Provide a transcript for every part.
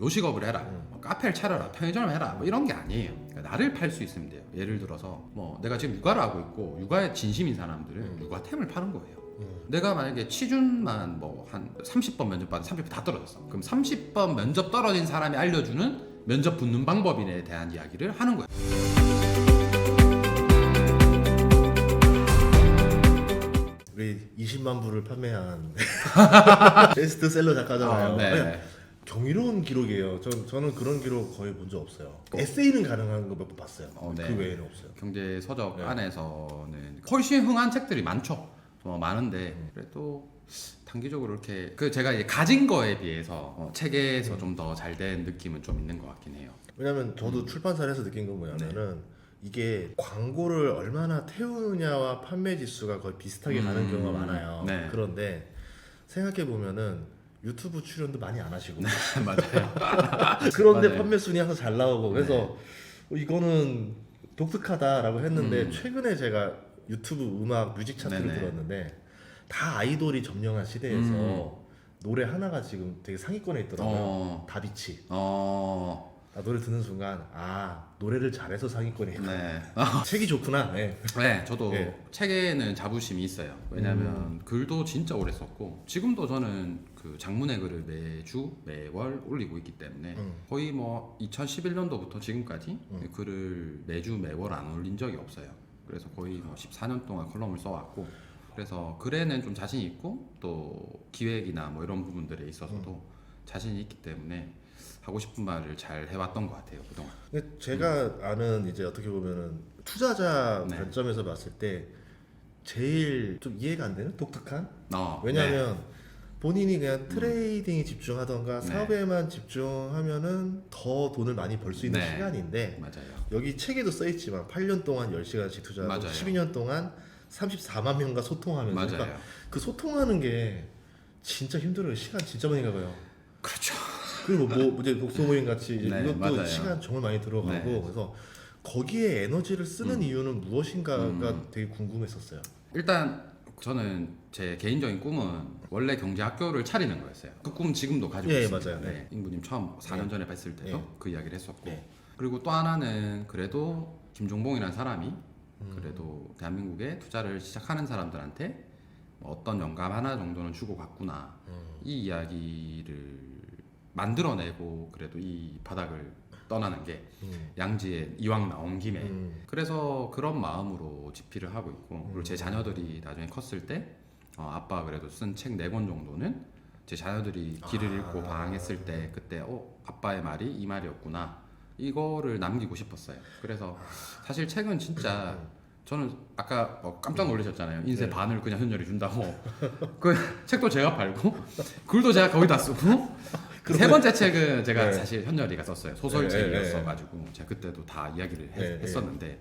요식업을 해라, 뭐 카페를 차려라, 편의점을 해라, 뭐 이런 게 아니에요. 그러니까 나를 팔 수 있으면 돼요. 예를 들어서 뭐 내가 지금 육아를 하고 있고 육아에 진심인 사람들은 육아템을 파는 거예요. 내가 만약에 취준만 뭐 한 30번 면접 받은 30번 다 떨어졌어. 그럼 30번 면접 떨어진 사람이 알려주는 면접 붙는 방법에 대한 이야기를 하는 거예요. 우리 20만 부를 판매한 베스트셀러 작가잖아요. 네. 경이로운 기록이에요. 저는 그런 기록 거의 본 적 없어요. 에세이는 가능한 거 몇 번 봤어요. 네. 그 외에는 없어요. 경제 서적 네. 안에서는 훨씬 흥한 책들이 많죠. 많은데 그래도 단기적으로 이렇게 제가 이제 가진 거에 비해서 책에서 좀 더 잘 된 느낌은 좀 있는 것 같긴 해요. 왜냐면 저도 출판사에서 느낀 건 뭐냐면은 이게 광고를 얼마나 태우느냐와 판매 지수가 거의 비슷하게 가는 경우가 많아요. 네. 그런데 생각해 보면은 유튜브 출연도 많이 안 하시고 맞아요. 그런데 맞아요. 판매 순위 항상 잘 나오고 그래서 이거는 독특하다라고 했는데 최근에 제가 유튜브 음악 뮤직 차트를 네네. 들었는데 다 아이돌이 점령한 시대에서 노래 하나가 지금 되게 상위권에 있더라고요. 다비치. 나 노래 듣는 순간 노래를 잘해서 상위권에 있구나. 네. 책이 좋구나. 네. 네, 저도 네. 책에는 자부심이 있어요. 왜냐하면 글도 진짜 오래 썼고 지금도 저는 그 장문의 글을 매월 올리고 있기 때문에 거의 뭐 2011년도부터 지금까지 글을 매월 안 올린 적이 없어요. 그래서 거의 뭐 14년 동안 컬럼을 써왔고 그래서 글에는 좀 자신 있고 또 기획이나 뭐 이런 부분들에 있어서도 자신이 있기 때문에 하고 싶은 말을 잘 해왔던 것 같아요 그동안. 근데 제가 아는 이제 어떻게 보면은 투자자 네. 관점에서 봤을 때 제일 좀 이해가 안 되는 독특한. 네. 왜냐하면 본인이 그냥 트레이딩에 집중하던가 네. 사업에만 집중하면은 더 돈을 많이 벌 수 있는 네. 시간인데 맞아요. 여기 책에도 써있지만 8년 동안 10시간씩 투자하고 맞아요. 12년 동안 34만 명과 소통하면서 맞아요. 그러니까 그 소통하는 게 진짜 힘들어요. 시간 진짜 많이 가봐요. 그렇죠. 그리고 뭐 이제 독서 모임 같이 이제 네, 이것도 맞아요. 시간 정말 많이 들어가고 네. 그래서 거기에 에너지를 쓰는 이유는 무엇인가가 되게 궁금했었어요. 일단 저는 제 개인적인 꿈은 원래 경제학교를 차리는 거였어요. 그 꿈 지금도 가지고 예, 있습니다. 맞아요. 네. 인구님 처음 4년 네. 전에 뵀을 때도 네. 그 이야기를 했었고 네. 그리고 또 하나는 그래도 김종봉이라는 사람이 그래도 대한민국에 투자를 시작하는 사람들한테 어떤 영감 하나 정도는 주고 갔구나 이 이야기를 만들어내고 그래도 이 바닥을 떠나는 게 양지에 이왕 나온 김에 그래서 그런 마음으로 집필을 하고 있고 그리고 제 자녀들이 나중에 컸을 때 아빠 그래도 쓴 책 4권 정도는 제 자녀들이 길을 잃고 방황했을 때 그때 아빠의 말이 이 말이었구나 이거를 남기고 싶었어요. 그래서 사실 책은 진짜 저는 아까 깜짝 놀라셨잖아요. 인쇄 네. 반을 그냥 현열이 준다고. 그 책도 제가 팔고 글도 제가 거의 다 쓰고 세 번째 책은 제가 네. 사실 현열이가 썼어요. 소설책이었어가지고 제가 그때도 다 이야기를 했었는데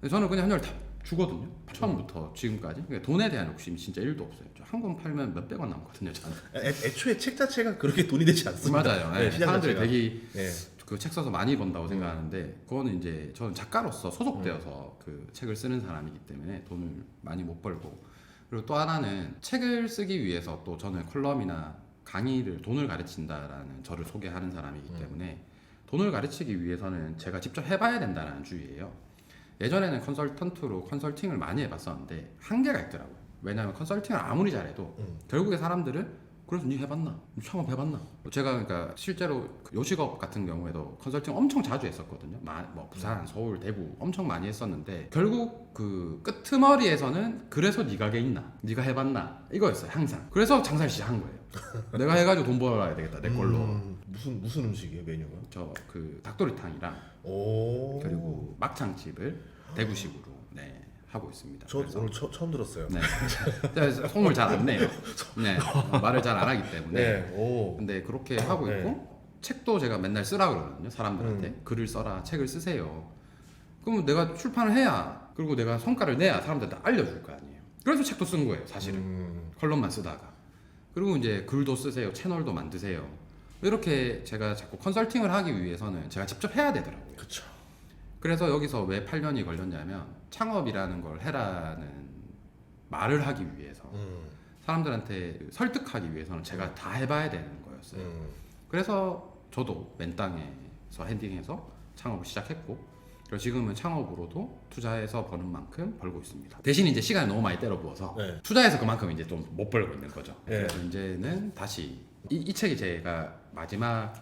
저는 그냥 현열 다 주거든요. 처음부터 지금까지. 그러니까 돈에 대한 욕심이 진짜 1도 없어요. 한 권 팔면 몇백 원 남거든요. 저는. 애초에 책 자체가 그렇게 돈이 되지 않습니다. 맞아요. 네, 시장 사람들이 자체가. 되게 네. 그 책 써서 많이 번다고 생각하는데 그거는 이제 저는 작가로서 소속되어서 그 책을 쓰는 사람이기 때문에 돈을 많이 못 벌고 그리고 또 하나는 책을 쓰기 위해서 또 저는 컬럼이나 강의를 돈을 가르친다라는 저를 소개하는 사람이기 때문에 돈을 가르치기 위해서는 제가 직접 해봐야 된다는 주의예요. 예전에는 컨설턴트로 컨설팅을 많이 해봤었는데 한계가 있더라고요. 왜냐하면 컨설팅을 아무리 잘해도 결국에 사람들은 그래서 니 해봤나? 창업 해봤나? 제가 그러니까 실제로 그 요식업 같은 경우에도 컨설팅 엄청 자주 했었거든요. 뭐 부산, 서울, 대구 엄청 많이 했었는데 결국 그 끄트머리에서는 그래서 니 가게 있나? 니가 해봤나? 이거였어요 항상. 그래서 장사를 시작한 거예요. 내가 해가지고 돈 벌어야 되겠다 내 걸로. 무슨 음식이에요 메뉴가? 저 그 닭도리탕이랑 오. 그리고 막창집을 대구식으로 하고 있습니다. 저 그래서 오늘 처음 들었어요. 네. 제가 속물 잘 안 내요. 네. 말을 잘 안 하기 때문에. 네. 오. 근데 그렇게 하고 네. 있고 책도 제가 맨날 쓰라 그러거든요. 사람들한테 글을 써라, 책을 쓰세요. 그러면 내가 출판을 해야 그리고 내가 성과를 내야 사람들한테 알려줄 거 아니에요. 그래서 책도 쓴 거예요, 사실은. 컬럼만 쓰다가. 그리고 이제 글도 쓰세요, 채널도 만드세요. 이렇게 제가 자꾸 컨설팅을 하기 위해서는 제가 직접 해야 되더라고요. 그렇죠. 그래서 여기서 왜 8년이 걸렸냐면 창업이라는 걸 해라는 말을 하기 위해서 사람들한테 설득하기 위해서는 제가 다 해봐야 되는 거였어요. 그래서 저도 맨땅에서 핸딩해서 창업을 시작했고, 그리고 지금은 창업으로도 투자해서 버는 만큼 벌고 있습니다. 대신 이제 시간이 너무 많이 때려 부어서 네. 투자해서 그만큼 이제 좀 못 벌고 있는 거죠. 네. 그래서 이제는 다시 이 책이 제가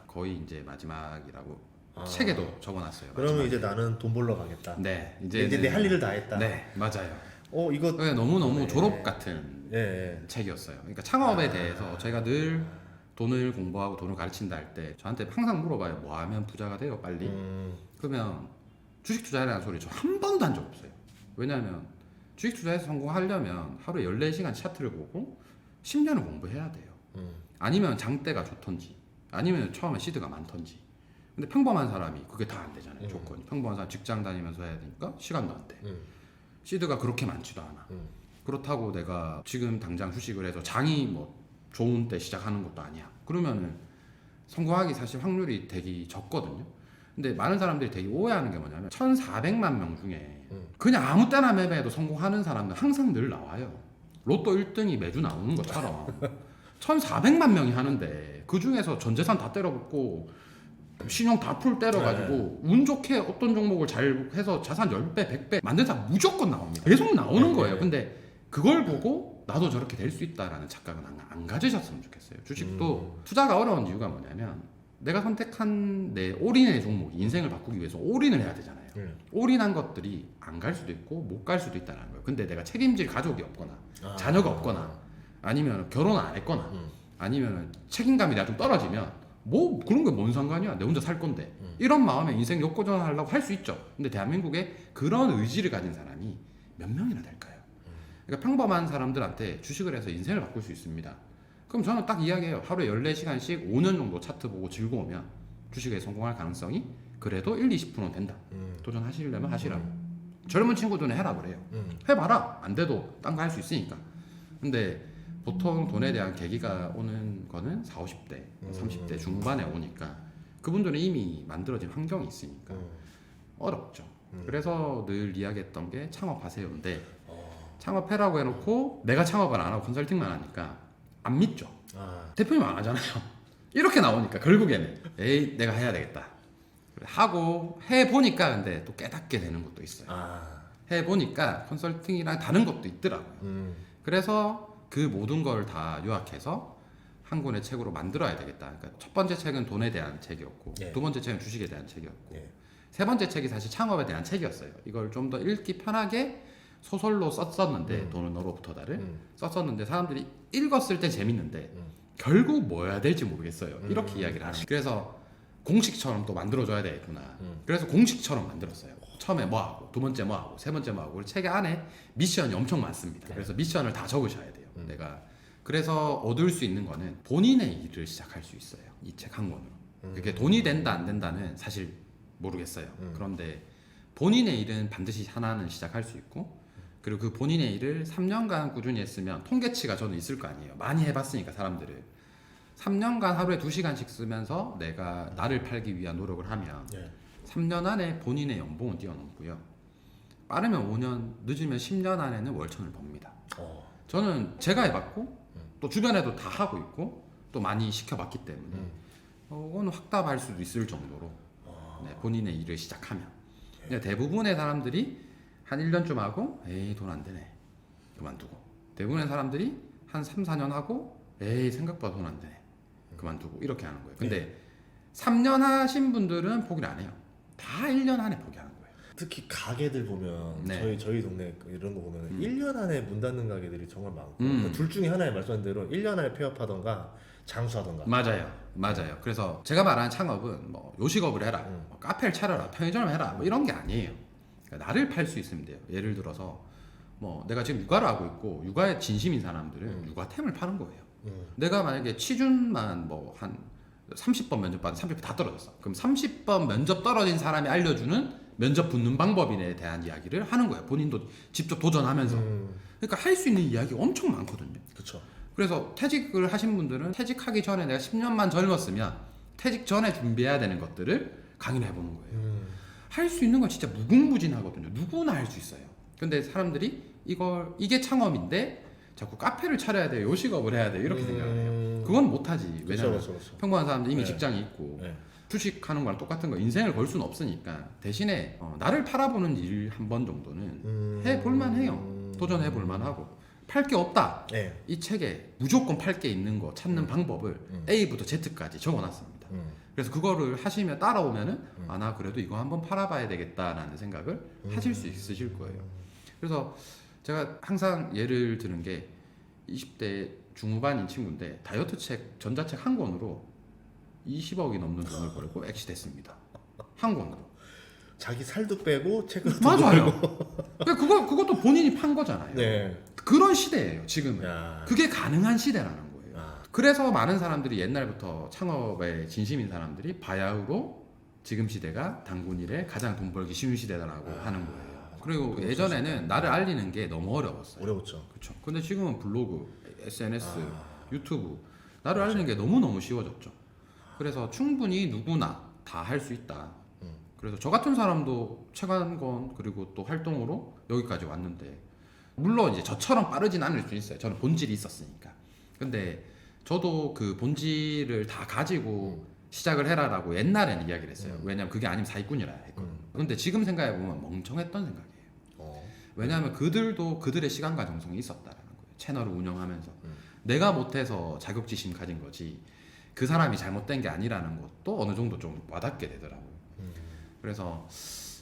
거의 이제 마지막이라고 책에도 적어놨어요. 그러면 마지막에. 이제 나는 돈 벌러 가겠다. 네, 이제 내 할 일을 다 했다. 네, 맞아요. 이거 너무 네. 졸업 같은 예. 책이었어요. 그러니까 창업에 대해서 제가 늘 돈을 공부하고 돈을 가르친다 할 때 저한테 항상 물어봐요. 뭐 하면 부자가 돼요, 빨리? 그러면 주식 투자라는 소리 저 한 번도 한 적 없어요. 왜냐하면 주식 투자에서 성공하려면 하루에 14시간 차트를 보고 10년을 공부해야 돼요. 아니면 장대가 좋던지, 아니면 처음에 시드가 많던지. 근데 평범한 사람이 그게 다 안 되잖아요. 조건이. 평범한 사람 직장 다니면서 해야 되니까 시간도 안 돼. 시드가 그렇게 많지도 않아. 그렇다고 내가 지금 당장 주식을 해서 장이 뭐 좋은 때 시작하는 것도 아니야. 그러면은 성공하기 사실 확률이 되게 적거든요. 근데 많은 사람들이 되게 오해하는 게 뭐냐면 1,400만 명 중에 그냥 아무 때나 매매해도 성공하는 사람들 항상 늘 나와요. 로또 1등이 매주 나오는 것처럼 1,400만 명이 하는데 그 중에서 전 재산 다 때려붓고 신용 다 풀 때려가지고 운 좋게 어떤 종목을 잘 해서 자산 10배, 100배 만든 사람 무조건 나옵니다. 계속 나오는 거예요. 근데 그걸 보고 나도 저렇게 될 수 있다라는 착각은 안 가지셨으면 좋겠어요. 주식도 투자가 어려운 이유가 뭐냐면 내가 선택한 내 올인의 종목, 인생을 바꾸기 위해서 올인을 해야 되잖아요. 올인한 것들이 안 갈 수도 있고 못 갈 수도 있다는 거예요. 근데 내가 책임질 가족이 없거나 자녀가 없거나 아니면 결혼 안 했거나 아니면 책임감이 내가 좀 떨어지면 뭐 그런 게 뭔 상관이야, 내 혼자 살 건데 이런 마음에 인생 역고전하려고 할 수 있죠. 근데 대한민국에 그런 의지를 가진 사람이 몇 명이나 될까요? 그러니까 평범한 사람들한테 주식을 해서 인생을 바꿀 수 있습니다. 그럼 저는 딱 이야기해요. 하루에 14시간씩 5년 정도 차트 보고 즐거우면 주식에 성공할 가능성이 그래도 1-20%는 된다. 도전하시려면 하시라고. 젊은 친구들은 해라 그래요. 해봐라. 안 돼도 딴 거 할 수 있으니까. 근데 보통 돈에 대한 계기가 오는 거는 40, 50대, 30대 중반에 오니까 그분들은 이미 만들어진 환경이 있으니까 어렵죠. 그래서 늘 이야기했던 게 창업하세요인데 창업해라고 해놓고 내가 창업을 안 하고 컨설팅만 하니까 안 믿죠. 대표님 안 하잖아요. 이렇게 나오니까 결국에는 에이 내가 해야 되겠다 하고 해보니까 근데 또 깨닫게 되는 것도 있어요. 해보니까 컨설팅이랑 다른 것도 있더라고요. 그래서 그 모든 걸 다 요약해서 한 권의 책으로 만들어야 되겠다. 그러니까 첫 번째 책은 돈에 대한 책이었고 두 번째 책은 주식에 대한 책이었고 세 번째 책이 사실 창업에 대한 책이었어요. 이걸 좀 더 읽기 편하게 소설로 썼었는데 돈은 너로부터다를 썼었는데 사람들이 읽었을 때 재밌는데 결국 뭐 해야 될지 모르겠어요. 이렇게 이야기를 하는. 그래서 공식처럼 또 만들어줘야 되겠구나. 그래서 공식처럼 만들었어요. 처음에 뭐 하고 두 번째 뭐 하고 세 번째 뭐 하고. 책 안에 미션이 엄청 많습니다. 그래서 미션을 다 적으셔야 돼요. 내가 그래서 얻을 수 있는 거는 본인의 일을 시작할 수 있어요. 이 책 한 권으로. 그게 돈이 된다 안 된다는 사실 모르겠어요. 그런데 본인의 일은 반드시 하나는 시작할 수 있고 그리고 그 본인의 일을 3년간 꾸준히 했으면 통계치가 저는 있을 거 아니에요. 많이 해봤으니까 사람들을 3년간 하루에 2시간씩 쓰면서 내가 나를 팔기 위한 노력을 하면 3년 안에 본인의 연봉은 뛰어넘고요. 빠르면 5년, 늦으면 10년 안에는 월천을 법니다. 저는 제가 해봤고 또 주변에도 다 하고 있고 또 많이 시켜봤기 때문에 그건 확답할 수도 있을 정도로 본인의 일을 시작하면 근데 대부분의 사람들이 한 1년쯤 하고 에이 돈 안 되네 그만두고 대부분의 사람들이 한 3, 4년 하고 에이 생각보다 돈 안 되네 그만두고 이렇게 하는 거예요. 근데 3년 하신 분들은 포기를 안 해요. 다 1년 안에 포기하는 거예요. 특히 가게들 보면 저희 동네 이런 거 보면 1년 안에 문 닫는 가게들이 정말 많고 그러니까 둘 중에 하나에 말씀하신 대로 1년 안에 폐업하던가 장수하던가. 맞아요. 그래서 제가 말하는 창업은 뭐 요식업을 해라, 뭐 카페를 차려라, 편의점을 해라 뭐 이런 게 아니에요. 그러니까 나를 팔 수 있으면 돼요. 예를 들어서 뭐 내가 지금 육아를 하고 있고 육아에 진심인 사람들은 육아템을 파는 거예요. 내가 만약에 취준만 뭐 한 30번 면접 받은 30번 다 떨어졌어. 그럼 30번 면접 떨어진 사람이 알려주는 면접 붙는 방법에 대한 이야기를 하는 거예요. 본인도 직접 도전하면서. 그러니까 할 수 있는 이야기가 엄청 많거든요. 그렇죠. 그래서 퇴직을 하신 분들은 퇴직하기 전에 내가 10년만 젊었으면 퇴직 전에 준비해야 되는 것들을 강의를 해보는 거예요. 할 수 있는 건 진짜 무궁무진하거든요. 누구나 할 수 있어요. 근데 사람들이 이게 창업인데 자꾸 카페를 차려야 돼요, 요식업을 해야 돼요 이렇게 생각을 해요. 그건 못하지. 왜냐면 그쵸. 평범한 사람들 이미 네. 직장이 있고 네. 주식하는 거랑 똑같은 거 인생을 걸 수는 없으니까 대신에 나를 팔아보는 일 한 번 정도는 해볼만 해요. 도전해볼 만하고 팔 게 없다. 네. 이 책에 무조건 팔 게 있는 거 찾는 방법을 A부터 Z까지 적어놨습니다. 그래서 그거를 하시면 따라오면은 나 그래도 이거 한번 팔아봐야 되겠다라는 생각을 하실 수 있으실 거예요. 그래서 제가 항상 예를 드는 게 20대 중후반인 친구인데 다이어트 책 전자책 한 권으로 20억이 넘는 돈을 벌고 엑시됐습니다. 한 권으로. 자기 살도 빼고 책을 맞아요. 그러니까 그것도 본인이 판 거잖아요. 네. 그런 시대예요. 지금은. 야. 그게 가능한 시대라는 거예요. 아. 그래서 많은 사람들이 옛날부터 창업에 진심인 사람들이 바야흐로 지금 시대가 단군일에 가장 돈 벌기 쉬운 시대다라고 하는 거예요. 그리고 예전에는 나를 알리는 게 너무 어려웠어요. 어려웠죠. 그렇죠. 근데 지금은 블로그, SNS, 유튜브 나를 알리는 게 너무 쉬워졌죠. 그래서 충분히 누구나 다 할 수 있다. 그래서 저 같은 사람도 책 한 권 그리고 또 활동으로 여기까지 왔는데 물론 이제 저처럼 빠르진 않을 수 있어요. 저는 본질이 있었으니까. 근데 저도 그 본질을 다 가지고 시작을 해라라고 옛날에는 이야기를 했어요. 왜냐면 그게 아니면 사기꾼이라 했거든요. 근데 지금 생각해보면 멍청했던 생각이에요. 왜냐하면 그들도 그들의 시간과 정성이 있었다라는 거예요. 채널을 운영하면서 내가 못해서 자격지심 가진 거지 그 사람이 잘못된 게 아니라는 것도 어느 정도 좀 와닿게 되더라고요. 그래서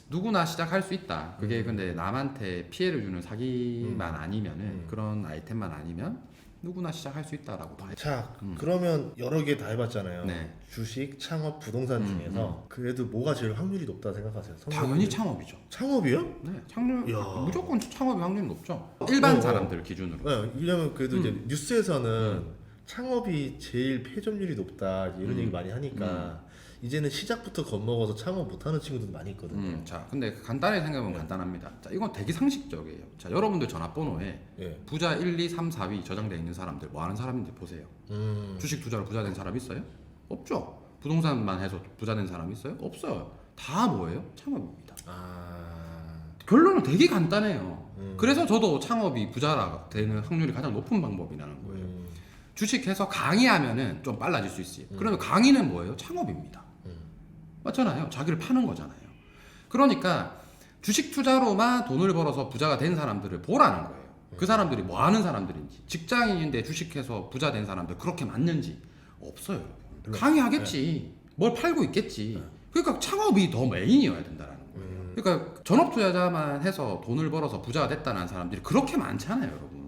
누구나 시작할 수 있다. 그게 근데 남한테 피해를 주는 사기만 아니면은 그런 아이템만 아니면 누구나 시작할 수 있다라고 봐요. 자, 그러면 여러 개 다 해봤잖아요. 네. 주식, 창업, 부동산 중에서 그래도 뭐가 제일 확률이 높다 생각하세요? 당연히 창업이죠. 창업이요? 네, 창업 이야. 무조건 창업이 확률이 높죠. 일반 사람들 기준으로. 네, 왜냐면 그래도 이제 뉴스에서는 창업이 제일 폐점률이 높다 이런 얘기 많이 하니까 이제는 시작부터 겁먹어서 창업 못하는 친구들도 많이 있거든요. 자, 근데 간단하게 생각하면 간단합니다. 자, 이건 되게 상식적이에요. 자, 여러분들 전화번호에 예. 부자 1, 2, 3, 4위 저장되어 있는 사람들 뭐 하는 사람인지 보세요. 주식 투자로 부자 된 사람 있어요? 없죠. 부동산만 해서 부자 된 사람 있어요? 없어요. 다 뭐예요? 창업입니다. 결론은 되게 간단해요. 그래서 저도 창업이 부자라 되는 확률이 가장 높은 방법이라는 거예요. 주식해서 강의하면은 좀 빨라질 수 있어요. 그러면 강의는 뭐예요? 창업입니다. 맞잖아요. 자기를 파는 거잖아요. 그러니까 주식 투자로만 돈을 벌어서 부자가 된 사람들을 보라는 거예요. 그 사람들이 뭐 하는 사람들인지, 직장인인데 주식해서 부자 된 사람들 그렇게 맞는지 없어요. 강의하겠지. 뭘 팔고 있겠지. 그러니까 창업이 더 메인이어야 된다라는 거예요. 그러니까 전업 투자자만 해서 돈을 벌어서 부자가 됐다는 사람들이 그렇게 많잖아요, 여러분.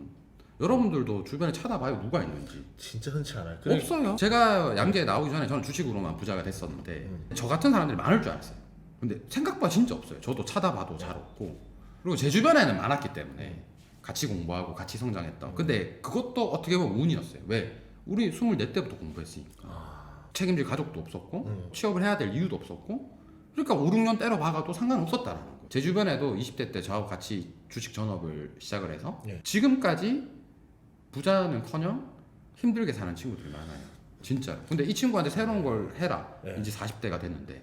여러분들도 주변에 찾아봐요. 누가 있는지. 진짜 흔치 않아요. 없어요. 제가 양재에 나오기 전에 저는 주식으로만 부자가 됐었는데 저 같은 사람들이 많을 줄 알았어요. 근데 생각보다 진짜 없어요. 저도 찾아봐도 잘 없고 그리고 제 주변에는 많았기 때문에 같이 공부하고 같이 성장했던. 근데 그것도 어떻게 보면 운이었어요. 왜? 우리 24 때부터 공부했으니까 책임질 가족도 없었고 취업을 해야 될 이유도 없었고 그러니까 5, 6년 때려 박아도 상관없었다라는 거예요. 제 주변에도 20대 때 저하고 같이 주식 전업을 시작을 해서 지금까지 부자는커녕 힘들게 사는 친구들이 많아요. 진짜로. 근데 이 친구한테 새로운 걸 해라. 이제 40대가 됐는데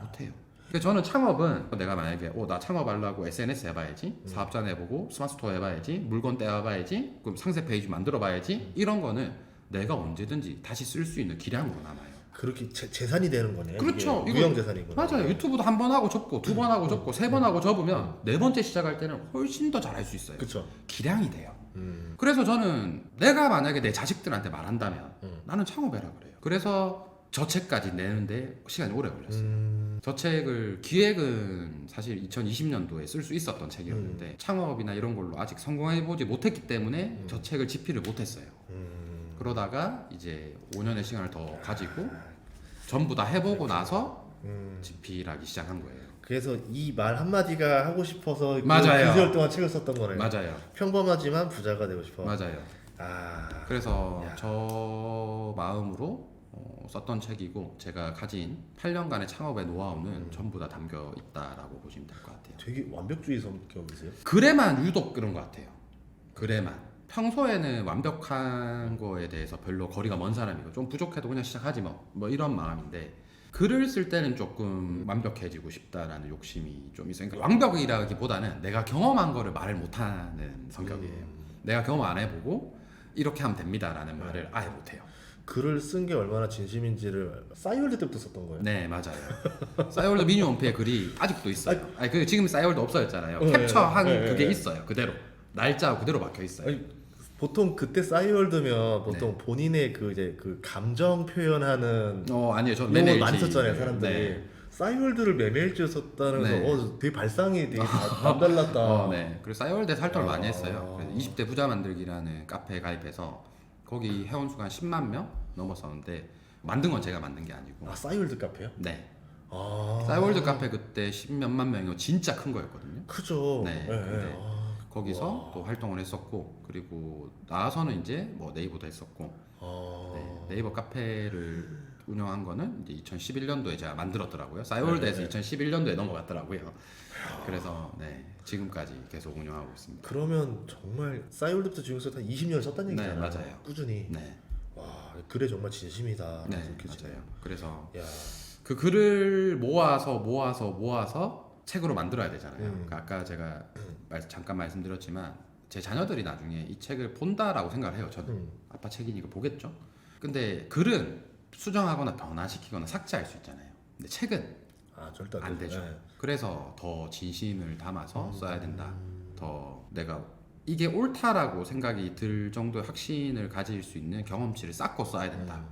못해요. 그러니까 저는 창업은 내가 만약에 나 창업하려고 SNS 해봐야지, 사업자 내보고 스마트스토어 해봐야지, 물건 떼어봐야지, 그럼 상세 페이지 만들어봐야지 이런 거는 내가 언제든지 다시 쓸 수 있는 기량으로 남아요. 그렇게 재산이 되는 거네요. 그렇죠. 무형 재산이고. 맞아요. 유튜브도 한 번 하고 접고 두 번 하고 접고 세 번 하고 접으면 네 번째 시작할 때는 훨씬 더 잘할 수 있어요. 그렇죠. 기량이 돼요. 그래서 저는 내가 만약에 내 자식들한테 말한다면 나는 창업해라 그래요. 그래서 저 책까지 내는데 시간이 오래 걸렸어요. 저 책을 기획은 사실 2020년도에 쓸 수 있었던 책이었는데 창업이나 이런 걸로 아직 성공해보지 못했기 때문에 저 책을 집필을 못했어요. 그러다가 이제 5년의 시간을 더 가지고 전부 다 해보고 나서 집필하기 시작한 거예요. 그래서 이 말 한마디가 하고 싶어서 맞아요. 9개월 동안 책을 썼던 거네요. 맞아요. 평범하지만 부자가 되고 싶어. 맞아요. 그래서 저 마음으로 썼던 책이고 제가 가진 8년간의 창업의 노하우는 전부 다 담겨 있다라고 보시면 될 것 같아요. 되게 완벽주의 성격이세요? 글에만 유독 그런 것 같아요. 글에만. 평소에는 완벽한 거에 대해서 별로 거리가 먼 사람이고 좀 부족해도 그냥 시작하지 뭐 이런 마음인데 글을 쓸 때는 조금 완벽해지고 싶다라는 욕심이 좀 있어요. 그러니까 완벽이라기보다는 내가 경험한 거를 말을 못하는 성격이에요. 내가 경험 안 해보고 이렇게 하면 됩니다라는 말을 아예 못해요. 글을 쓴 게 얼마나 진심인지를 싸이월드 때부터 썼던 거예요. 네, 맞아요. 싸이월드 미니 원피의 글이 아직도 있어요. 아니, 그 지금 싸이월드 없어졌잖아요. 네, 캡처한 네, 그게 네. 있어요. 그대로 날짜 그대로 박혀 있어요. 아니, 보통 그때 싸이월드면 보통 네. 본인의 그 이제 그 감정 표현하는 아니요, 저는 용어 매매일지. 많이 썼잖아요, 사람들이. 네. 싸이월드를 매매일지에 썼다는 네. 거, 되게 발상이 되게 남달랐다. 네. 그리고 싸이월드에 활동을 많이 했어요. 아. 그래서 20대 부자 만들기라는 카페에 가입해서 거기 회원수가 한 10만 명 넘었었는데 만든 건 제가 만든 게 아니고. 아, 싸이월드 카페요? 네. 아, 싸이월드 카페 그때 10몇만 명이고 진짜 큰 거였거든요. 크죠. 네, 근데 거기서 또 활동을 했었고 그리고 나와서는 이제 뭐 네이버도 했었고 네이버 카페를 운영한 거는 이제 2011년도에 제가 만들었더라고요. 싸이월드에서 네. 2011년도에 넘어갔더라고요. 그래서 네, 지금까지 계속 운영하고 있습니다. 그러면 정말 싸이월드부터 지금까지 한 20년 썼다는 네, 얘기잖아요. 맞아요. 꾸준히. 네, 와, 글에 정말 진심이다. 네, 느껴지네요. 맞아요. 그래서 야, 그 글을 모아서 책으로 만들어야 되잖아요. 그러니까 아까 제가 잠깐 말씀드렸지만 제 자녀들이 나중에 이 책을 본다라고 생각을 해요. 저는 아빠 책이니까 보겠죠. 근데 글은 수정하거나 변화시키거나 삭제할 수 있잖아요. 근데 책은 절대 안 되죠. 네. 그래서 더 진심을 담아서 써야 된다. 더 내가 이게 옳다라고 생각이 들 정도의 확신을 가질 수 있는 경험치를 쌓고 써야 된다.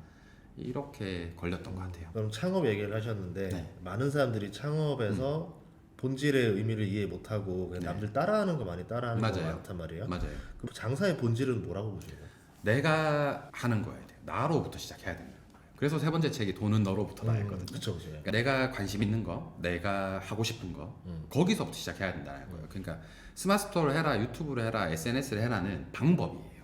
이렇게 걸렸던 것 같아요. 그럼 창업 얘기를 하셨는데 네. 많은 사람들이 창업에서 본질의 의미를 이해 못하고 그냥 네. 남들 따라하는 거 많이 따라하는 거 맞아요. 많단 말이에요. 맞아요. 그럼 장사의 본질은 뭐라고 보시나요? 내가 하는 거야 돼요. 나로부터 시작해야 된다. 그래서 세 번째 책이 돈은 너로부터다였거든요. 그쵸. 그러니까 내가 관심 있는 거, 내가 하고 싶은 거, 거기서부터 시작해야 된다는 거예요. 그러니까 스마트 스토어를 해라, 유튜브를 해라, SNS를 해라는 방법이에요.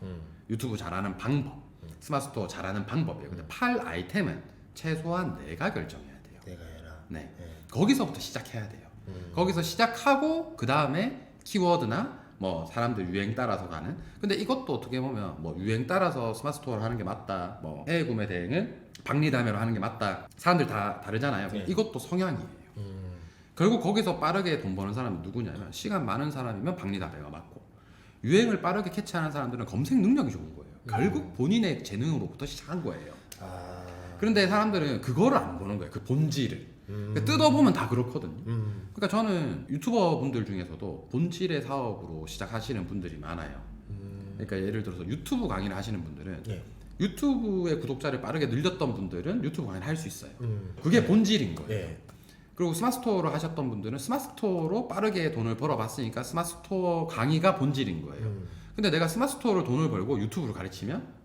유튜브 잘하는 방법, 스마트 스토어 잘하는 방법이에요. 근데 팔 아이템은 최소한 내가 결정해야 돼요. 내가 해라. 네. 거기서부터 시작해야 돼요. 거기서 시작하고 그 다음에 키워드나 뭐 사람들 유행 따라서 가는. 근데 이것도 어떻게 보면 뭐 유행 따라서 스마트 스토어를 하는 게 맞다. 뭐 해외 구매 대행은 박리담회로 하는 게 맞다. 사람들 다 다르잖아요. 네. 이것도 성향이에요. 결국 거기서 빠르게 돈 버는 사람은 누구냐면 시간 많은 사람이면 박리담회가 맞고 유행을 빠르게 캐치하는 사람들은 검색 능력이 좋은 거예요. 결국 본인의 재능으로부터 시작한 거예요. 그런데 사람들은 그거를 안 보는 거예요. 그 본질을. 그러니까 뜯어보면 다 그렇거든요. 그러니까 저는 유튜버 분들 중에서도 본질의 사업으로 시작하시는 분들이 많아요. 그러니까 예를 들어서 유튜브 강의를 하시는 분들은 네. 유튜브의 구독자를 빠르게 늘렸던 분들은 유튜브 강의를 할 수 있어요. 그게 본질인 거예요. 네. 그리고 스마트 스토어를 하셨던 분들은 스마트 스토어로 빠르게 돈을 벌어봤으니까 스마트 스토어 강의가 본질인 거예요. 근데 내가 스마트 스토어로 돈을 벌고 유튜브를 가르치면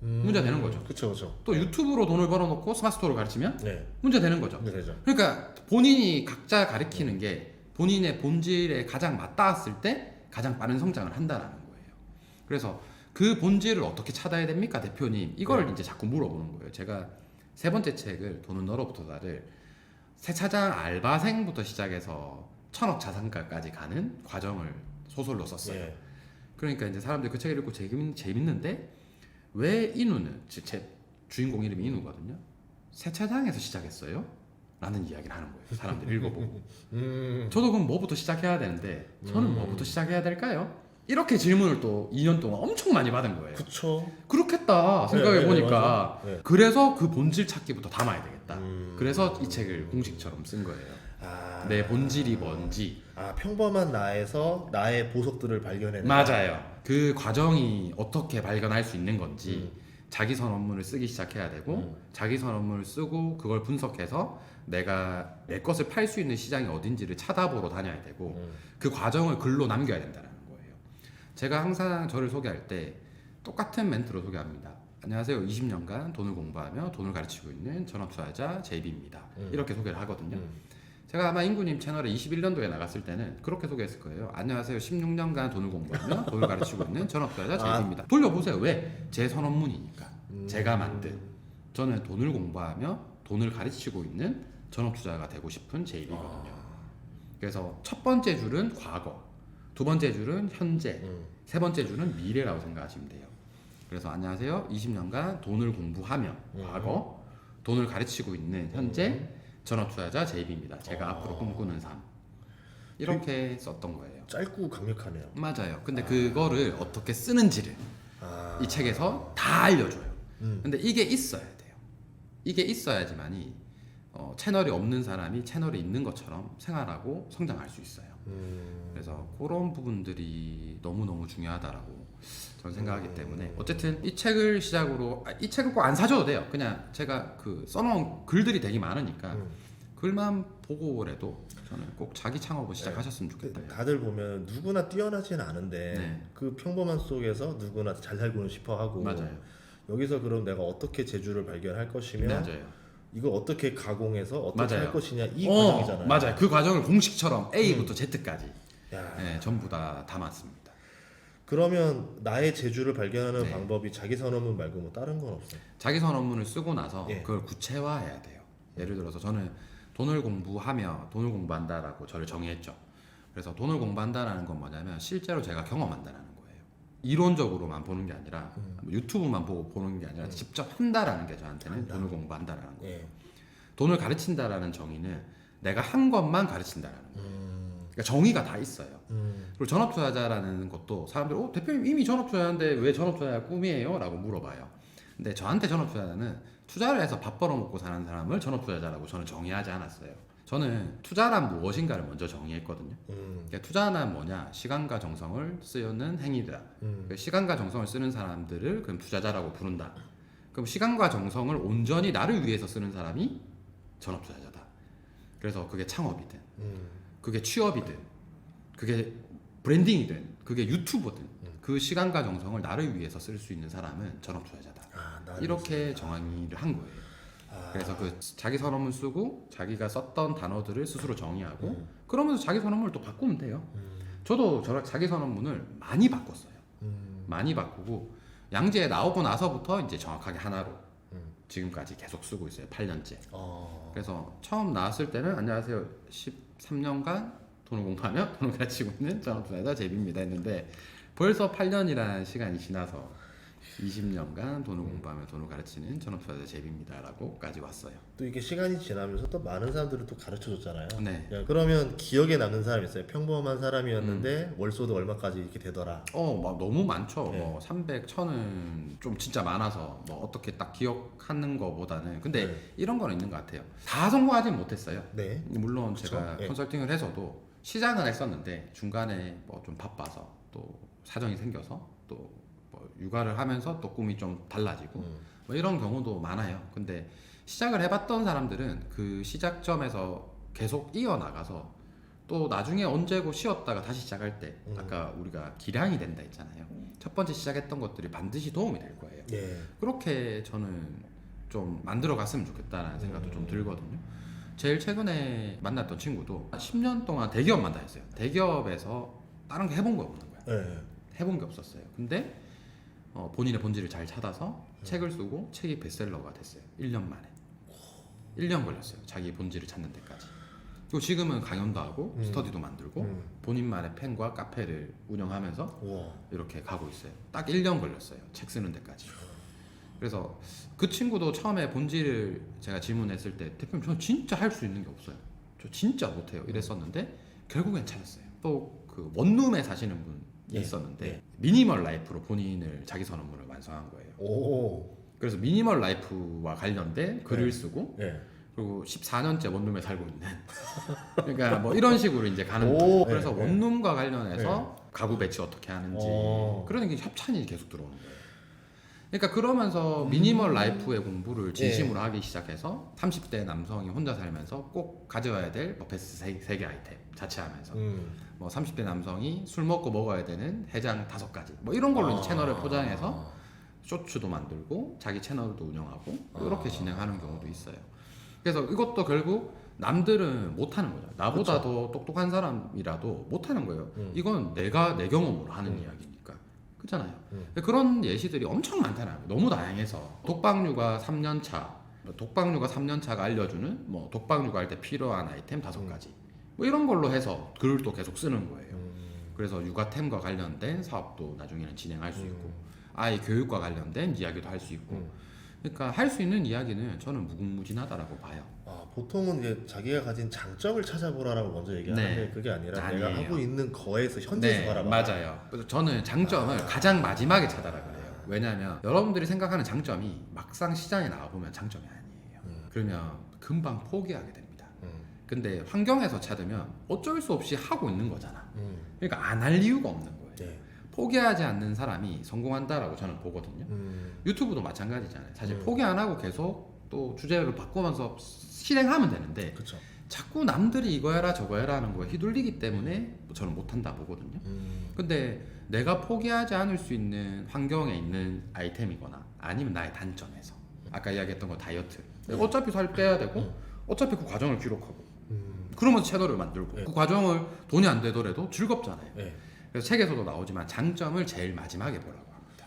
문제 되는 거죠. 그쵸. 또 유튜브로 돈을 벌어놓고 스마트 스토어를 가르치면 네. 문제 되는 거죠. 네, 되죠. 그러니까 본인이 각자 가르치는 게 본인의 본질에 가장 맞닿았을 때 가장 빠른 성장을 한다라는 거예요. 그래서 그 본질을 어떻게 찾아야 됩니까, 대표님? 이걸 이제 자꾸 물어보는 거예요. 제가 세 번째 책을 돈은 너로부터다를 세차장 알바생부터 시작해서 1000억 자산가까지 가는 과정을 소설로 썼어요. 네. 그러니까 이제 사람들이 그 책을 읽고 재밌는데 왜 인우는 제 주인공 이름이 인우거든요. 세차장에서 시작했어요? 라는 이야기를 하는 거예요. 사람들이 읽어보고. 저도 그럼 뭐부터 시작해야 되는데 저는 뭐부터 시작해야 될까요? 이렇게 질문을 또 2년 동안 엄청 많이 받은 거예요. 그쵸. 그렇겠다 생각해 보니까 네. 그래서 그 본질 찾기부터 담아야 되겠다. 그래서 이 책을 공식처럼 쓴 거예요. 내 본질이 뭔지. 평범한 나에서 나의 보석들을 발견해내. 맞아요. 그 과정이 어떻게 발견할 수 있는 건지 자기선 업무를 쓰기 시작해야 되고 자기선 업무를 쓰고 그걸 분석해서 내가 내 것을 팔 수 있는 시장이 어딘지를 찾아보러 다녀야 되고 그 과정을 글로 남겨야 된다는 거예요. 제가 항상 저를 소개할 때 똑같은 멘트로 소개합니다. 안녕하세요. 20년간 돈을 공부하며 돈을 가르치고 있는 전업투자자 JB입니다. 이렇게 소개를 하거든요. 제가 아마 인구님 채널에 21년도에 나갔을 때는 그렇게 소개했을 거예요. 안녕하세요. 16년간 돈을 공부하며 돈을 가르치고 있는 전업투자자 JB입니다. 돌려보세요. 왜? 제 선업문이니까. 제가 만든. 저는 돈을 공부하며 돈을 가르치고 있는 전업투자가 되고 싶은 JB거든요. 그래서 첫 번째 줄은 과거, 두 번째 줄은 현재, 세 번째 줄은 미래라고 생각하시면 돼요. 그래서 안녕하세요. 20년간 돈을 공부하며 과거, 돈을 가르치고 있는 현재, 전업투자자 JB입니다. 제가 앞으로 꿈꾸는 삶. 이렇게 썼던 거예요. 짧고 강력하네요. 맞아요. 근데 그거를 어떻게 쓰는지를 이 책에서 다 알려줘요. 근데 이게 있어야 돼요. 이게 있어야지만이 채널이 없는 사람이 채널이 있는 것처럼 생활하고 성장할 수 있어요. 그래서 그런 부분들이 너무너무 중요하다라고 저는 생각하기 때문에 어쨌든 이 책을 시작으로 이 책을 꼭 안 사줘도 돼요. 그냥 제가 그 써놓은 글들이 되게 많으니까 글만 보고라도 저는 꼭 자기 창업을 시작하셨으면 좋겠다. 다들 보면 누구나 뛰어나지는 않은데 네. 그 평범한 속에서 누구나 잘 살고는 싶어 하고 맞아요. 여기서 그럼 내가 어떻게 재주를 발견할 것이며 맞아요. 이걸 어떻게 가공해서 어떻게 맞아요. 할 것이냐 이 과정이잖아요. 맞아요. 그 과정을 공식처럼 A부터 Z까지 야. 네, 전부 다 담았습니다. 그러면 나의 재주를 발견하는 네. 방법이 자기 선언문 말고 뭐 다른 건 없어요? 자기 선언문을 쓰고 나서 예. 그걸 구체화해야 돼요. 예를 들어서 저는 돈을 공부하며 돈을 공부한다라고 저를 정의했죠. 그래서 돈을 공부한다라는 건 뭐냐면 실제로 제가 경험한다라는 거예요. 이론적으로만 보는 게 아니라 유튜브만 보고 보는 게 아니라 직접 한다라는 게 저한테는 돈을 공부한다라는 거예요. 예. 돈을 가르친다라는 정의는 내가 한 것만 가르친다라는 거예요. 그러니까 정의가 다 있어요. 그리고 전업투자자라는 것도 사람들이 대표님 이미 전업투자자인데 왜 전업투자자 꿈이에요? 라고 물어봐요. 근데 저한테 전업투자자는 투자를 해서 밥 벌어먹고 사는 사람을 전업투자자라고 저는 정의하지 않았어요. 저는 투자란 무엇인가를 먼저 정의했거든요. 그러니까 투자란 뭐냐? 시간과 정성을 쓰는 행위다. 그러니까 시간과 정성을 쓰는 사람들을 그럼 투자자라고 부른다. 그럼 시간과 정성을 온전히 나를 위해서 쓰는 사람이 전업투자자다. 그래서 그게 창업이든 그게 취업이든 그게 브랜딩이든 그게 유튜버든 그 시간과 정성을 나를 위해서 쓸 수 있는 사람은 전업투자자다. 이렇게 정의를 한 거예요. 그래서 그 자기 선언문 쓰고 자기가 썼던 단어들을 스스로 정의하고 그러면서 자기 선언문을 또 바꾸면 돼요. 저도 자기 선언문을 많이 바꿨어요. 많이 바꾸고 양지에 나오고 나서부터 이제 정확하게 하나로 지금까지 계속 쓰고 있어요. 8년째. 그래서 처음 나왔을 때는 안녕하세요. 13년간 돈을 공부하며 돈을 가르치고 있는 전업투자자 제비입니다 했는데 벌써 8년이라는 시간이 지나서 20년간 돈을 공부하며 돈을 가르치는 전업투자자 제비입니다라고까지 왔어요. 또 이게 시간이 지나면서 또 많은 사람들을 또 가르쳐줬잖아요. 네. 야, 그러면 기억에 남는 사람이 있어요. 평범한 사람이었는데 월소득 얼마까지 이렇게 되더라. 막 너무 많죠. 네. 뭐 300, 1000은 좀 진짜 많아서 뭐 어떻게 딱 기억하는 거보다는 근데 네. 이런 건 있는 것 같아요. 다 성공하진 못했어요. 네. 물론 그쵸? 제가 네. 컨설팅을 해서도 시작은 했었는데 중간에 뭐 좀 바빠서 또 사정이 생겨서 또 뭐 육아를 하면서 또 꿈이 좀 달라지고 뭐 이런 경우도 많아요. 근데 시작을 해봤던 사람들은 그 시작점에서 계속 이어나가서 또 나중에 언제고 쉬었다가 다시 시작할 때 아까 우리가 기량이 된다 했잖아요. 첫 번째 시작했던 것들이 반드시 도움이 될 거예요. 예. 그렇게 저는 좀 만들어 갔으면 좋겠다라는 생각도 좀 들거든요. 제일 최근에 만났던 친구도 10년 동안 대기업만 다녔어요. 대기업에서 다른 거 해본 거 없는 거야. 예. 해본 게 없었어요. 근데 본인의 본질을 잘 찾아서 책을 쓰고 책이 베스트셀러가 됐어요. 1년 만에. 1년 걸렸어요. 자기 본질을 찾는 데까지. 그리고 지금은 강연도 하고 스터디도 만들고 본인만의 펜과 카페를 운영하면서 우와. 이렇게 가고 있어요. 딱 1년 걸렸어요. 책 쓰는 데까지. 그래서 그 친구도 처음에 본질을 제가 질문했을 때 대표님 저는 진짜 할 수 있는 게 없어요. 저 진짜 못해요. 이랬었는데 결국엔 찾았어요. 또 그 원룸에 사시는 분이 예. 있었는데 예. 미니멀 라이프로 본인을 자기 선언문을 완성한 거예요. 오. 그래서 미니멀 라이프와 관련된 글을 네. 쓰고 예. 그리고 14년째 원룸에 살고 있는 그러니까 뭐 이런 식으로 이제 가는 오, 거예요. 그래서 네, 네. 원룸과 관련해서 가구 배치 어떻게 하는지 오. 그런 게 협찬이 계속 들어오는 거예요. 그러니까 그러면서 미니멀 라이프의 공부를 진심으로 하기 시작해서 30대 남성이 혼자 살면서 꼭 가져와야 될 뭐 베스트 3개 아이템 자취하면서 뭐 30대 남성이 술 먹고 먹어야 되는 해장 5가지 뭐 이런 걸로 이제 채널을 포장해서 쇼츠도 만들고 자기 채널도 운영하고 이렇게 진행하는 경우도 있어요. 그래서 이것도 결국 남들은 못하는 거죠. 나보다 더 똑똑한 사람이라도 못하는 거예요. 이건 내가 내 경험으로 하는 이야기니까. 그렇잖아요. 그런 예시들이 엄청 많잖아요. 너무 다양해서 독박육아 3년차, 독박육아 3년차가 알려주는 뭐 독박육아 할 때 필요한 아이템 5가지 뭐 이런 걸로 해서 글을 또 계속 쓰는 거예요. 그래서 육아템과 관련된 사업도 나중에는 진행할 수 있고 아이 교육과 관련된 이야기도 할 수 있고 그러니까 할 수 있는 이야기는 저는 무궁무진하다라고 봐요. 보통은 이제 자기가 가진 장점을 찾아보라라고 먼저 얘기하는데 네. 그게 아니라 아니에요. 내가 하고 있는 거에서 현재에서 네, 바라봐. 맞아요. 그래서 저는 장점을 가장 마지막에 찾아라 그래요. 왜냐하면 여러분들이 생각하는 장점이 막상 시장에 나와보면 장점이 아니에요. 그러면 금방 포기하게 됩니다. 근데 환경에서 찾으면 어쩔 수 없이 하고 있는 거잖아. 그러니까 안 할 이유가 없는 거예요. 네. 포기하지 않는 사람이 성공한다라고 저는 보거든요. 유튜브도 마찬가지잖아요. 사실 포기 안 하고 계속 또 주제를 바꾸면서 실행하면 되는데 그렇죠. 자꾸 남들이 이거 해라 저거 해라 하는 거에 휘둘리기 때문에 저는 못한다 보거든요. 근데 내가 포기하지 않을 수 있는 환경에 있는 아이템이거나 아니면 나의 단점에서 아까 이야기했던 거 다이어트 어차피 살 빼야 되고 어차피 그 과정을 기록하고 그러면서 채널을 만들고 네. 그 과정을 돈이 안 되더라도 즐겁잖아요. 네. 그래서 책에서도 나오지만 장점을 제일 마지막에 보라고 합니다.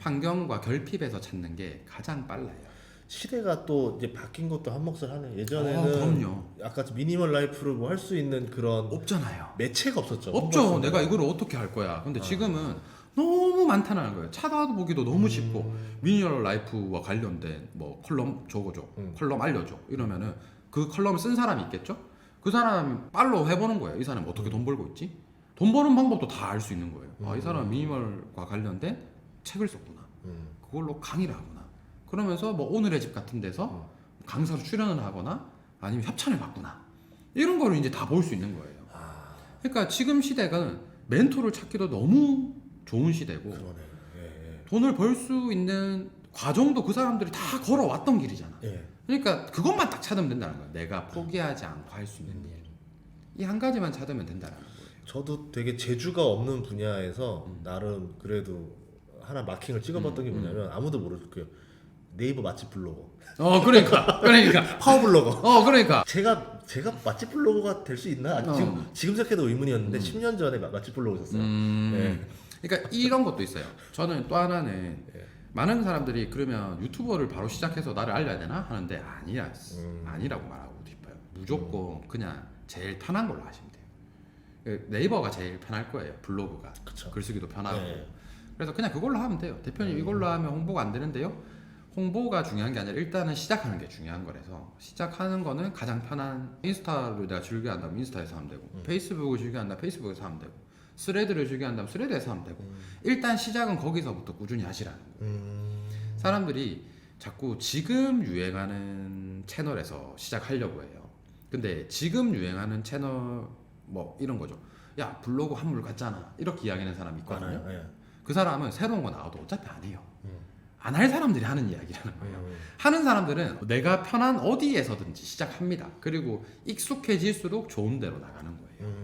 환경과 결핍에서 찾는 게 가장 빨라요. 시대가 또 이제 바뀐 것도 한 몫을 하네. 예전에는 그럼요. 아까 미니멀 라이프를 뭐 할 수 있는 그런 없잖아요. 매체가 없었죠. 없죠. 내가 이걸 어떻게 할 거야. 근데 지금은 너무 많다는 거예요. 찾아보기도 너무 쉽고 미니멀 라이프와 관련된 뭐 컬럼 적어줘, 컬럼 알려줘 이러면은 그 컬럼을 쓴 사람이 있겠죠. 그 사람이 팔로우 해보는 거예요. 이 사람이 어떻게 돈 벌고 있지? 돈 버는 방법도 다 알 수 있는 거예요. 아, 이 사람은 미니멀과 관련된 책을 썼구나. 그걸로 강의를 하구나. 그러면서 뭐 오늘의 집 같은 데서 강사로 출연을 하거나 아니면 협찬을 받거나 이런 거를 이제 다 볼 수 있는 거예요. 그러니까 지금 시대가 멘토를 찾기도 너무 좋은 시대고 그러네. 예, 돈을 벌 수 있는 과정도 그 사람들이 다 걸어왔던 길이잖아. 예. 그러니까 그것만 딱 찾으면 된다는 거야. 내가 포기하지 않고 할 수 있는 일. 이 한 가지만 찾으면 된다는 거예요. 저도 되게 재주가 없는 분야에서 나름 그래도 하나 마킹을 찍어봤던 게 뭐냐면 아무도 모를 거예요. 네이버 맛집 블로거. 그러니까 파워 블로거. 그러니까 제가 맛집 블로거가 될 수 있나? 지금 생각해도 의문이었는데 10년 전에 맛집 블로거였어요. 네. 그러니까 이런 것도 있어요. 저는 또 하나는 많은 사람들이 그러면 유튜버를 바로 시작해서 나를 알려야 되나 하는데 아니라고 말하고 싶어요. 무조건 그냥 제일 편한 걸로 하시면 돼요. 네이버가 제일 편할 거예요. 블로그가. 그쵸. 글쓰기도 편하고. 네. 그래서 그냥 그걸로 하면 돼요. 대표님 이걸로 하면 홍보가 안 되는데요. 홍보가 중요한 게 아니라 일단은 시작하는 게 중요한 거라서 시작하는 거는 가장 편한 인스타를 내가 즐겨 한다면 인스타에서 하면 되고 페이스북을 즐겨 한다면 페이스북에서 하면 되고 스레드를 즐겨 한다면 스레드에서 하면 되고 일단 시작은 거기서부터 꾸준히 하시라는 거예요. 사람들이 자꾸 지금 유행하는 채널에서 시작하려고 해요. 근데 지금 유행하는 채널 뭐 이런 거죠. 야 블로그 한물 같잖아 이렇게 이야기하는 사람이 있거든요. 예. 그 사람은 새로운 거 나와도 어차피 안 해요. 안 할 사람들이 하는 이야기라는 거예요. 하는 사람들은 내가 편한 어디에서든지 시작합니다. 그리고 익숙해질수록 좋은 데로 나가는 거예요.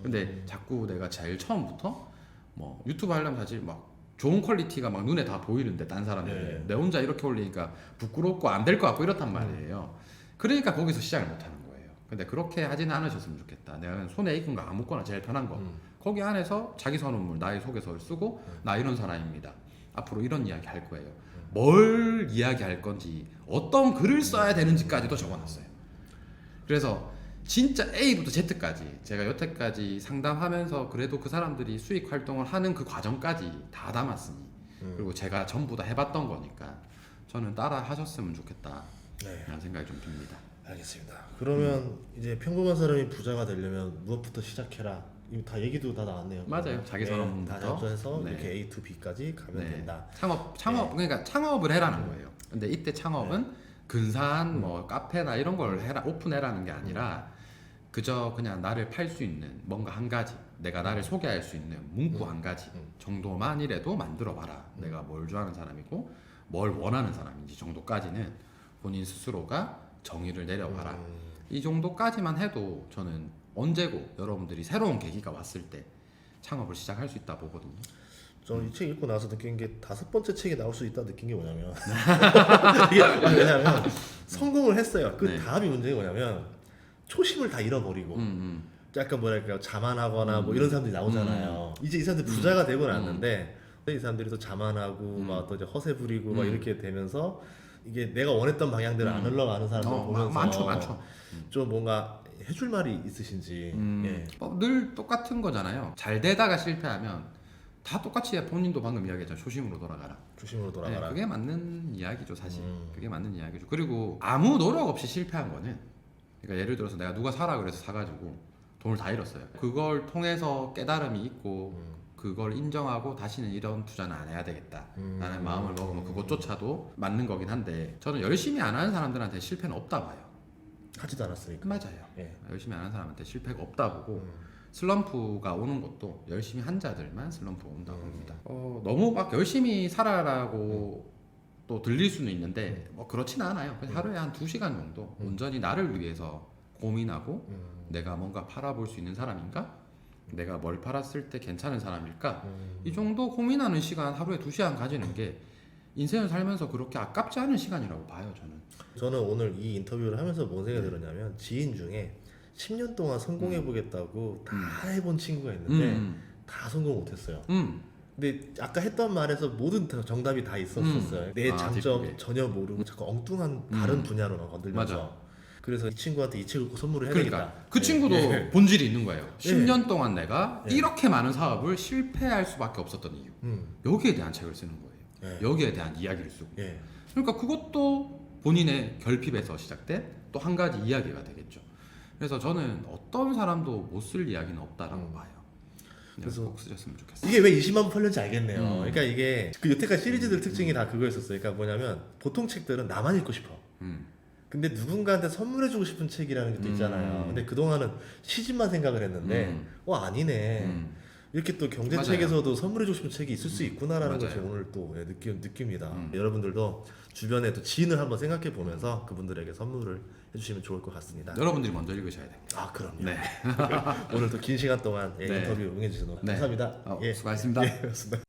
근데 자꾸 내가 제일 처음부터 뭐 유튜브 하려면 사실 막 좋은 퀄리티가 막 눈에 다 보이는데 딴 사람들은 내 혼자 이렇게 올리니까 부끄럽고 안 될 것 같고 이렇단 말이에요. 그러니까 거기서 시작을 못 하는 거예요. 근데 그렇게 하지는 않으셨으면 좋겠다. 내가 손에 익은 거 아무거나 제일 편한 거 거기 안에서 자기 선언문 나의 소개서를 쓰고 나 이런 사람입니다. 앞으로 이런 이야기 할 거예요. 뭘 이야기할 건지 어떤 글을 써야 되는지까지도 적어놨어요. 그래서 진짜 A부터 Z까지 제가 여태까지 상담하면서 그래도 그 사람들이 수익 활동을 하는 그 과정까지 다 담았으니 그리고 제가 전부 다 해봤던 거니까 저는 따라 하셨으면 좋겠다 라는 생각이 좀 듭니다. 알겠습니다. 그러면 이제 평범한 사람이 부자가 되려면 무엇부터 시작해라. 이거 다 얘기도 다 나왔네요. 맞아요. 자기 선언문부터 다 접수해서 이렇게 A to B까지 가면 된다. 창업 그러니까 창업을 해라는 거예요. 근데 이때 창업은 근사한 뭐 카페나 이런 걸 해라 오픈해라는 게 아니라 그저 그냥 나를 팔 수 있는 뭔가 한 가지 내가 나를 소개할 수 있는 문구 한 가지 정도만이라도 만들어 봐라. 내가 뭘 좋아하는 사람이고 뭘 원하는 사람인지 정도까지는 본인 스스로가 정의를 내려봐라. 이 정도까지만 해도 저는 언제고 여러분들이 새로운 계기가 왔을 때 창업을 시작할 수 있다 보거든요. 저는 이 책 읽고 나서 느낀 게 5번째 책이 나올 수 있다 느낀 게 뭐냐면 이게 왜냐면 성공을 했어요. 그 다음이 문제가 뭐냐면 초심을 다 잃어버리고 약간 뭐랄까 자만하거나 뭐 이런 사람들이 나오잖아요. 이제 이 사람들 부자가 되고 났는데 이 사람들이 또 자만하고 막 또 이제 허세 부리고 막 이렇게 되면서 이게 내가 원했던 방향대로 안 흘러가는 사람들 보면서 많죠. 좀 뭔가 해줄 말이 있으신지. 예. 늘 똑같은 거잖아요. 잘 되다가 실패하면 다 똑같이 본인도 방금 이야기했잖아요. 초심으로 돌아가라. 초심으로 돌아가라. 네, 그게 맞는 이야기죠, 사실. 그게 맞는 이야기죠. 그리고 아무 노력 없이 실패한 거는 그러니까 예를 들어서 내가 누가 사라 그래서 사가지고 돈을 다 잃었어요. 그걸 통해서 깨달음이 있고 그걸 인정하고 다시는 이런 투자는 안 해야 되겠다라는 마음을 먹으면 그것조차도 맞는 거긴 한데 저는 열심히 안 하는 사람들한테 실패는 없다 봐요. 하지도 않았으니까. 맞아요. 예. 열심히 안 하는 사람한테 실패가 없다 보고 슬럼프가 오는 것도 열심히 한 자들만 슬럼프가 온다고 봅니다. 너무 막 열심히 살아라고 또 들릴 수는 있는데 뭐 그렇지는 않아요. 그냥 하루에 한 2시간 정도 온전히 나를 위해서 고민하고 내가 뭔가 팔아볼 수 있는 사람인가? 내가 뭘 팔았을 때 괜찮은 사람일까? 이 정도 고민하는 시간 하루에 2시간 가지는 게 인생을 살면서 그렇게 아깝지 않은 시간이라고 봐요. 저는 오늘 이 인터뷰를 하면서 뭔 생각이 들었냐면 지인 중에 10년 동안 성공해보겠다고 다 해본 친구가 있는데 다 성공 못했어요. 근데 아까 했던 말에서 모든 정답이 다 있었어요. 내 장점 뒷북에. 전혀 모르고 자꾸 엉뚱한 다른 분야로만 건들면서. 맞아. 그래서 이 친구한테 이 책을 꼭 선물을 해야 그러니까 되겠다. 그 친구도 본질이 있는 거예요. 예. 10년 동안 내가 예. 이렇게 많은 사업을 실패할 수밖에 없었던 이유. 여기에 대한 책을 쓰는 거예요. 예. 여기에 대한 이야기를 쓰고. 예. 그러니까 그것도 본인의 결핍에서 시작된 또 한 가지 이야기가 되겠죠. 그래서 저는 어떤 사람도 못 쓸 이야기는 없다라고 봐요. 그래서 그래서 꼭 쓰셨으면 좋겠어요. 이게 왜 20만 부 팔렸는지 알겠네요. 그러니까 이게 그 여태까지 시리즈들 특징이 다 그거였었어요. 그러니까 뭐냐면 보통 책들은 나만 읽고 싶어. 근데 누군가한테 선물해주고 싶은 책이라는 게 또 있잖아요. 근데 그동안은 시집만 생각을 했는데 아니네. 이렇게 또 경제책에서도 선물해주고 싶은 책이 있을 수 있구나라는 맞아요. 것을 오늘 또 느낍니다. 여러분들도 주변에 또 지인을 한번 생각해 보면서 그분들에게 선물을 해주시면 좋을 것 같습니다. 여러분들이 먼저 읽으셔야 돼요. 아 그럼요. 네. 오늘 또 긴 시간 동안 네. 인터뷰 응해주셔서 네. 감사합니다. 수고하셨습니다. 예, 그렇습니다.